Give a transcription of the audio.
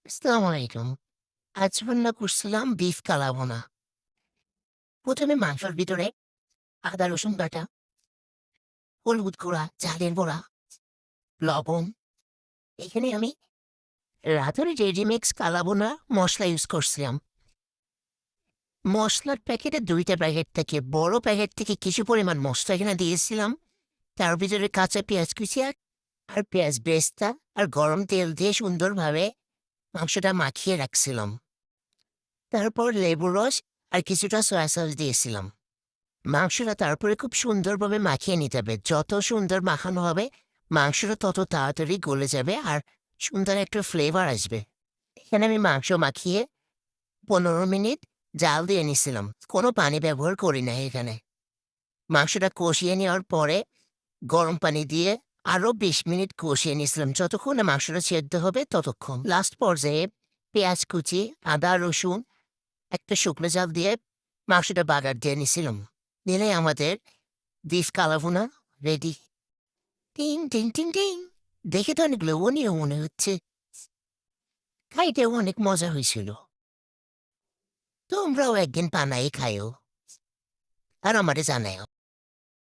আসসালামু আলাইকুম। আজ রান্না করছিলাম বিফ কালাভুনা। ১ম এ মাংসের ভিতরে আদা রসুন বাটা, হলুদ গুঁড়া, চালের গুঁড়া, লবণ। এখানে আমি রাঁধুনি রেডিমিক্স কালাভুনা মসলা ইউজ করছিলাম। মসলার প্যাকেটে ২ টা প্যাকেট থেকে বড় প্যাকেট থেকে কিছু পরিমাণ মসলা এখানে দিয়েছিলাম। তার ভিতরে কাঁচা পেঁয়াজ কুচি আর পেঁয়াজ বেরেস্তা আর গরম তেল দিয়ে সুন্দরভাবে মাংসটা মাখিয়ে রাখছিলাম। তারপর লেবুর রস আর কিছুটা সয়া সস দিয়েছিলাম। মাংসটা তারপরে খুব সুন্দরভাবে মাখিয়ে নিতে হবে। যত সুন্দর মাখানো হবে, মাংসটা তত তাড়াতাড়ি গলে যাবে আর সুন্দর একটা ফ্লেভার আসবে। এখানে আমি মাংস মাখিয়ে ১৫ মিনিট জাল দিয়ে নিছিলাম। কোনো পানি ব্যবহার করি নাই এখানে। মাংসটা কষিয়ে নেওয়ার পরে গরম পানি দিয়ে আরও ২০ মিনিট কষিয়ে নিছিলাম। যতক্ষণ না মাংসটা সেদ্ধ হবে ততক্ষণ। লাস্ট পর্যায়ে পেঁয়াজ কুচি, আদা, রসুন একটা শুকনো জাল দিয়ে মাংসটা বাগার দিয়ে নিছিলাম। দিলে আমাদের বিফ কালাভুনা রেডি। টিং, টিং, টিং, টিং। দেখে তো অনেক লোভনীয় মনে হচ্ছে। খাইতেও অনেক মজা হয়েছিল। তোমরাও একদিন বানায়ে খাইও। আর আমারে জানাইও।